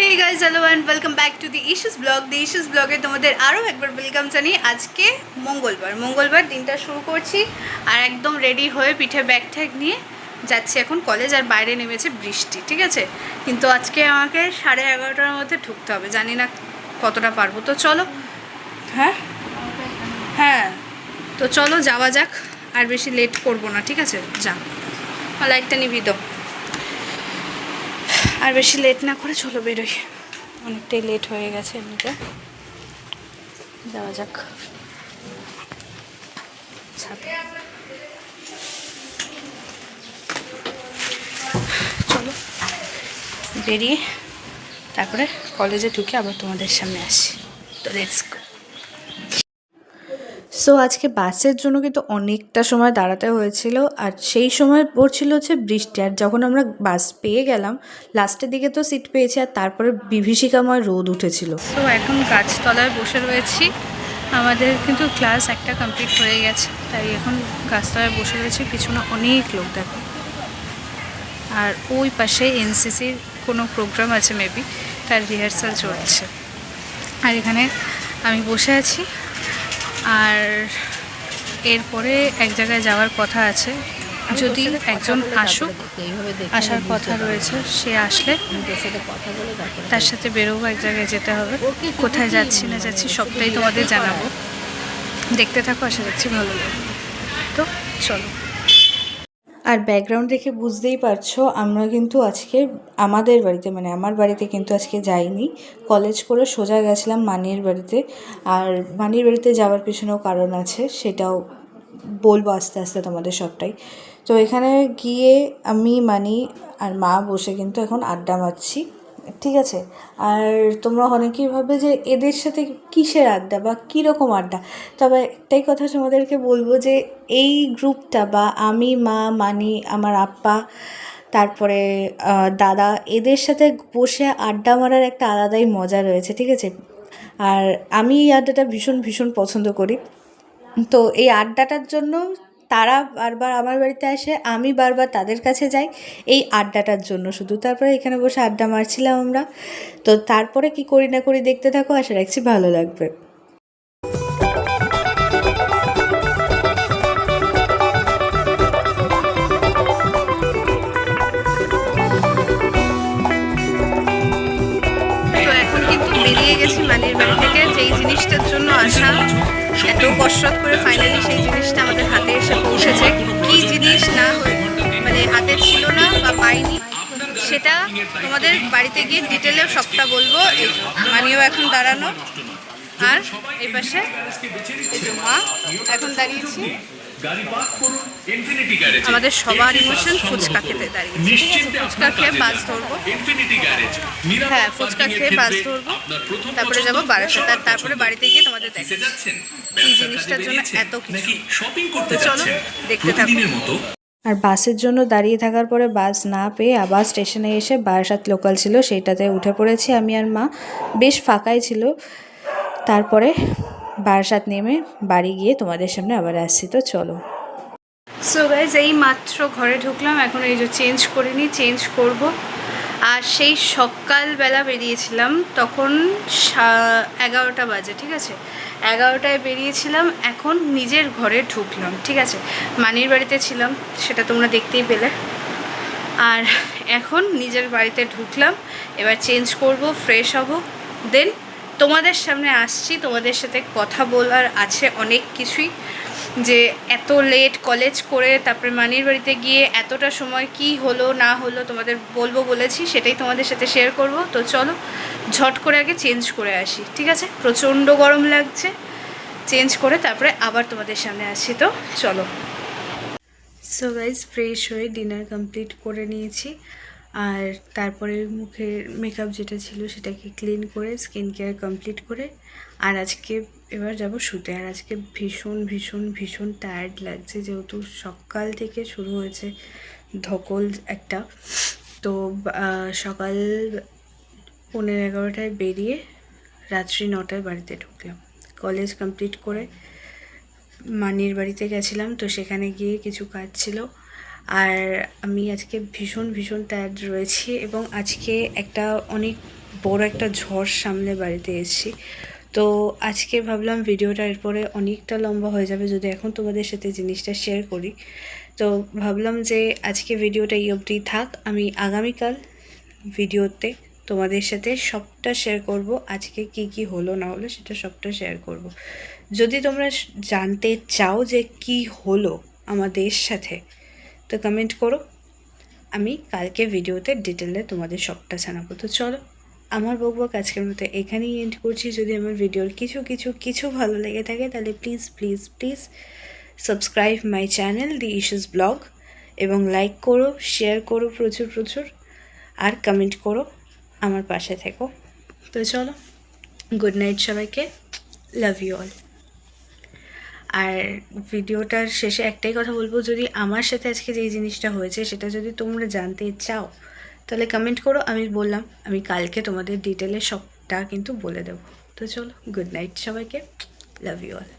Hey guys, hello and welcome back to the Issues Blog. The Issues Blog এ তোমাদের আরও একবার welcome জানিয়ে আজকে মঙ্গলবার দিনটা শুরু করছি আর একদম রেডি হয়ে পিঠে ব্যাগ ট্যাগ নিয়ে যাচ্ছি এখন কলেজ। আর বাইরে নেমেছে বৃষ্টি, ঠিক আছে, কিন্তু আজকে আমাকে 11:30টার মধ্যে ঢুকতে হবে, জানি না কতটা পারবো। তো চলো, হ্যাঁ তো চলো যাওয়া যাক, আর বেশি লেট করবো না, ঠিক আছে? যা লাইটটা নিবি দাও, আর বেশি লেট না করে চলো বেরোই, অনেকটাই লেট হয়ে গেছে এমনিতে। যাওয়া যাক চলো বেরিয়ে তারপরে কলেজে ঢুকে আবার তোমাদের সামনে আসি। তো লেটস গো। সো আজকে বাসের জন্য কিন্তু অনেকটা সময় দাঁড়াতে হয়েছিল, আর সেই সময় পড়ছিল হচ্ছে বৃষ্টি। আর যখন আমরা বাস পেয়ে গেলাম লাস্টের দিকে তো সিট পেয়েছি, আর তারপরে বিভীষিকাময় রোদ উঠেছিল। তো এখন গাছতলায় বসে রয়েছি, আমাদের কিন্তু ক্লাস একটা কমপ্লিট হয়ে গেছে, তাই এখন গাছতলায় বসে রয়েছি। পিছনে অনেক লোক দেখো, আর ওই পাশে এনসিসির কোনো প্রোগ্রাম আছে মেবি, তার রিহার্সাল চলছে। আর এখানে আমি বসে আছি, আর এরপরে এক জায়গায় যাওয়ার কথা আছে, যদি একজন আসার কথা রয়েছে, সে আসলে তার সাথে বেরোবো, এক জায়গায় যেতে হবে। কোথায় যাচ্ছি না যাচ্ছি সবটাই তোমাদের জানাবো, দেখতে থাকো, আশা রাখছি ভালো লাগবে। তো চলো। আর ব্যাকগ্রাউন্ড দেখে বুঝতেই পারছো আমরা কিন্তু আজকে আমাদের বাড়িতে, মানে আমার বাড়িতে কিন্তু আজকে যাইনি, কলেজ করে সোজা গেছিলাম মানির বাড়িতে। আর মানির বাড়িতে যাওয়ার পিছনেও কারণ আছে, সেটাও বলবো আস্তে আস্তে তোমাদের সবটাই। তো এখানে গিয়ে আমি মানি আর মা বসে কিন্তু এখন আড্ডা মারছি, ঠিক আছে? আর তোমরা অনেকেই ভাবে যে এদের সাথে কিসের আড্ডা বা কীরকম আড্ডা, তবে একটাই কথা তোমাদেরকে বলবো যে এই গ্রুপটা বা আমি, মা, মানি, আমার আপ্পা, তারপরে দাদা, এদের সাথে বসে আড্ডা মারার একটা আলাদাই মজা রয়েছে, ঠিক আছে? আর আমি এই আড্ডাটা ভীষণ ভীষণ পছন্দ করি। তো এই আড্ডাটার জন্য তারা বারবার আমার বাড়িতে আসে, আমি বারবার তাদের কাছে যাই এই আড্ডাটার জন্য শুধু। তারপরে এখানে বসে আড্ডা মারছিলাম আমরা। তো তারপরে কি করি না করি দেখতে থাকো, আশা রাখছি ভালো লাগবে। তো এখন কিন্তু বেরিয়ে গেছি মানির বাড়ি থেকে, যেই জিনিসটার জন্য আসা, এত কসরত করে ফাইনালি সেই জিনিসটা আমাদের হাতে এসে পৌঁছেছে। কি জিনিস না মানে হাতে ছিল না বা পাইনি, সেটা তোমাদের বাড়িতে গিয়ে ডিটেলেও সবটা বলবো। এই মানিও এখন দাঁড়ানো, আর এই পাশে এই যে মা এখন দাঁড়িয়েছি। আমাদের সবার ইমোশন ফুচকা খেতে দাঁড়িয়েছি, ফুচকা খেয়ে বাস ধরবো। হ্যাঁ, ফুচকা খেয়ে বাস ধরবো, তারপরে যাবো বারাসাত, আর তারপরে বাড়িতে গিয়ে তোমাদের দেখাচ্ছি এই জিনিসটার জন্য এত কিছু। তো চলো দেখতে থাকো। আর বাসের জন্য দাঁড়িয়ে থাকার পরে বাস না পেয়ে আবার স্টেশনে এসে বারাসাত লোকাল ছিল সেইটাতে উঠে পড়েছি আমি আর মা, বেশ ফাঁকাই ছিল। তারপরে বারাসাত নেমে বাড়ি গিয়ে তোমাদের সামনে আবার আসছি। তো চলো। সো গাইজ, এই মাত্র ঘরে ঢুকলাম, এখন এই যে চেঞ্জ করিনি, চেঞ্জ করব। আর সেই সকালবেলা বেরিয়েছিলাম, তখন 11টা বাজে, ঠিক আছে? 11টায় বেরিয়েছিলাম, এখন নিজের ঘরে ঢুকলাম, ঠিক আছে? মানির বাড়িতে ছিলাম, সেটা তোমরা দেখতেই পেলে। আর এখন নিজের বাড়িতে ঢুকলাম, এবার চেঞ্জ করব, ফ্রেশ হব, দেন তোমাদের সামনে আসছি। তোমাদের সাথে কথা বলার আছে অনেক কিছুই, যে এত লেট কলেজ করে তারপরে মানির বাড়িতে গিয়ে এতটা সময় কি হলো না হলো তোমাদের বলবো বলেছি, সেটাই তোমাদের সাথে শেয়ার করব। তো চলো ঝট করে আগে চেঞ্জ করে আসি, ঠিক আছে? প্রচণ্ড গরম লাগছে, চেঞ্জ করে তারপরে আবার তোমাদের সামনে আসি। তো চলো। সো গাইজ, ফ্রেশ হয়ে ডিনার কমপ্লিট করে নিয়েছি, আর তারপরে মুখের মেকআপ যেটা ছিল সেটাকে ক্লিন করে স্কিন কেয়ার কমপ্লিট করে, আর আজকে এবার যাব শুতে। আর আজকে ভীষণ ভীষণ ভীষণ টায়ার্ড লাগছে, যেহেতু সকাল থেকে শুরু হয়েছে ধকল একটা। তো সকাল 11:15টায় বেরিয়ে রাত্রি 9টায় বাড়িতে ঢুকলাম। কলেজ কমপ্লিট করে মানির বাড়িতে গেছিলাম, তো সেখানে গিয়ে কিছু কাজ ছিল। আর আমি আজকে ভীষণ ভীষণ টায়ার্ড রয়েছি, এবং আজকে একটা অনেক বড় একটা ঝড় সামনে বাড়িতে এসেছি। তো আজকে ভাবলাম ভিডিওটা এরপরে অনেকটা লম্বা হয়ে যাবে যদি এখন তোমাদের সাথে জিনিসটা শেয়ার করি। তো ভাবলাম যে আজকে ভিডিওটা এই অবধি থাক, আমি আগামীকাল ভিডিওতে তোমাদের সাথে সবটা শেয়ার করব। আজকে কি কি হলো না হলো সেটা সবটা শেয়ার করব। যদি তোমরা জানতে চাও যে কি হলো আমাদের সাথে, তো কমেন্ট করো, আমি কালকে ভিডিওতে ডিটেলে তোমাদের সবটা জানাবো। তো চলো, আমার বকবক আজকের মতো এখানেই এন্ড করছি। যদি আমার ভিডিওর কিছু ভালো লেগে থাকে তাহলে please subscribe my channel the issues blog, এবং লাইক করো, শেয়ার করো প্রচুর, আর কমেন্ট করো, আমার পাশে থেকো। তো চলো, গুড নাইট সবাইকে, লাভ ইউ অল। আর ভিডিওটার শেষে একটাই কথা বলবো, যদি আমার সাথে আজকে যেই জিনিসটা হয়েছে সেটা যদি তোমরা জানতে চাও তাহলে কমেন্ট করো। আমি বললাম আমি কালকে তোমাদের ডিটেলে সবটা কিন্তু বলে দেবো। তো চলো, গুড নাইট সবাইকে, লাভ ইউ অল।